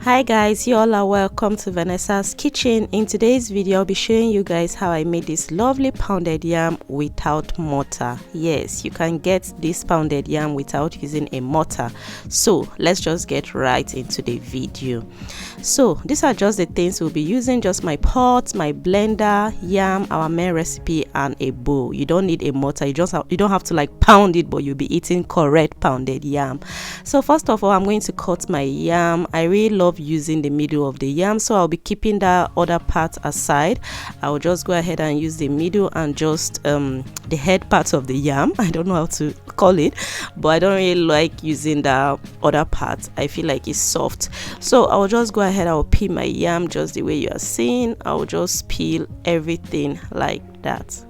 Hi guys, you all are welcome to Vanessa's kitchen. In today's video I'll be showing you guys how I made this lovely pounded yam without mortar. Yes, you can get this pounded yam without using a mortar. So let's just get right into the video. So these are just the things we'll be using: just my pot, my blender, yam, our main recipe, and a bowl. You don't need a mortar. You don't have to like pound it, but you'll be eating correct pounded yam. So first of all, I'm going to cut my yam. I really love using the middle of the yam, so I'll be keeping that other part aside. I'll just go ahead and use the middle and just the head part of the yam. I don't know how to call it, but I don't really like using the other part. I feel like it's soft, so I'll just go ahead. I'll peel my yam just the way you are seeing. I'll just peel everything like that.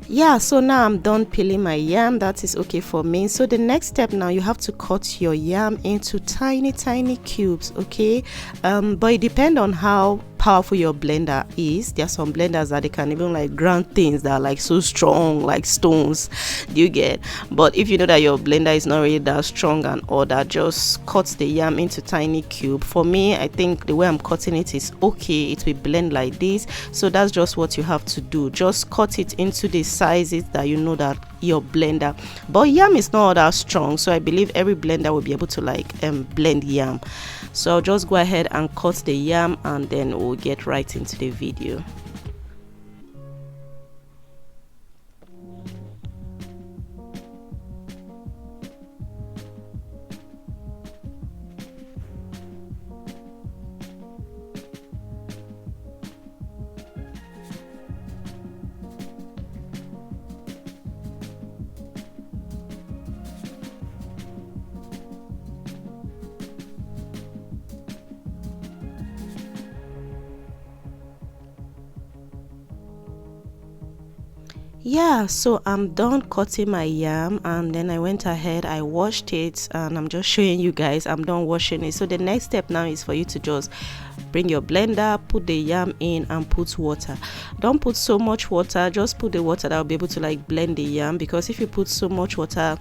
Yeah, so now I'm done peeling my yam. That is okay for me. So the next step, now you have to cut your yam into tiny cubes, okay? But it depends on how powerful your blender is. There are some blenders that they can even like grind things that are like so strong, like stones. Do you get? But if you know that your blender is not really that strong and all that, just cut the yam into tiny cube. For me, I think the way I'm cutting it is okay. It will blend like this. So that's just what you have to do. Just cut it into the sizes that you know that your blender. But yam is not that strong, so I believe every blender will be able to like blend yam. So I'll just go ahead and cut the yam, and then we'll get right into the video. Yeah, so I'm done cutting my yam, and then I went ahead, I washed it, and I'm just showing you guys I'm done washing it. So the next step now is for you to just bring your blender, put the yam in, and put water. Don't put so much water, just put the water that will be able to like blend the yam, because if you put so much water,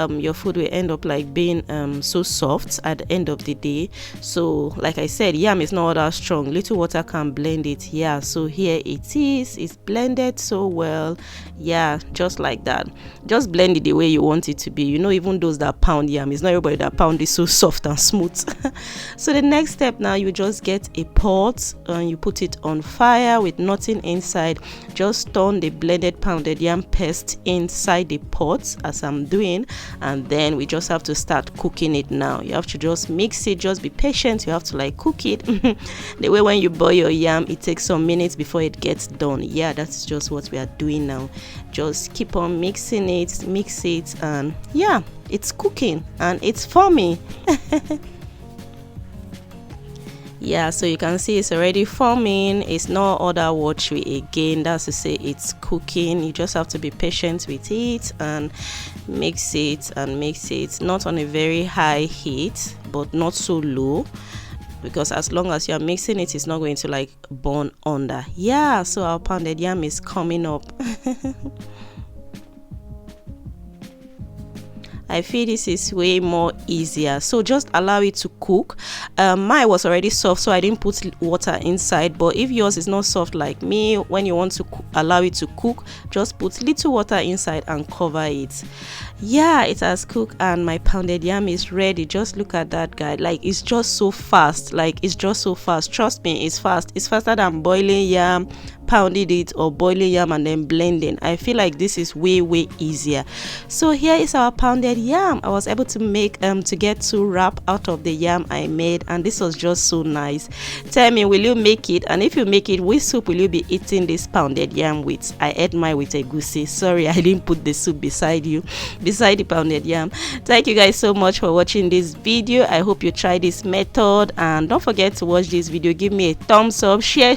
your food will end up like being so soft at the end of the day. So like I said, yam is not that strong. Little water can blend it. Yeah, so here it is. It's blended so well. Yeah, just like that. Just blend it the way you want it to be. You know, even those that pound yam, it's not everybody that pound it so soft and smooth. So the next step now, you just get a pot and you put it on fire with nothing inside. Just turn the blended pounded yam paste inside the pot as I'm doing, and then we just have to start cooking it now. You have to just mix it. Just be patient. You have to like cook it the way when you boil your yam, it takes some minutes before it gets done. Yeah, that's just what we are doing now. Just keep on mixing it, mix it, and yeah, it's cooking and it's forming. Yeah, so you can see it's already forming. It's no other watery again. That's to say it's cooking. You just have to be patient with it and mix it and mix it, not on a very high heat but not so low, because as long as you're mixing it, it's not going to like burn under. Yeah, so our pounded yam is coming up. I feel this is way more easier, so just allow it to cook. Mine was already soft, so I didn't put water inside, but if yours is not soft like me, when you want to allow it to cook, just put little water inside and cover it. Yeah, it has cooked and my pounded yam is ready. Just look at that, guy. Like, it's just so fast. Like, it's just so fast. Trust me, it's fast. It's faster than boiling yam, pounding it, or boiling yam and then blending. I feel like this is way easier. So here is our pounded yam. I was able to make to get 2 wrap out of the yam I made, and this was just so nice. Tell me, will you make it? And if you make it, which soup will you be eating this pounded yam with? I ate mine with egusi. Sorry, I didn't put the soup beside the pounded yam. Thank you guys so much for watching this video. I hope you try this method, and don't forget to watch this video. Give me a thumbs up, share,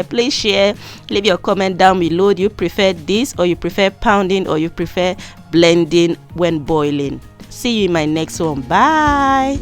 please share, leave your comment down below. Do you prefer this, or you prefer pounding, or you prefer blending when boiling? See you in my next one. Bye.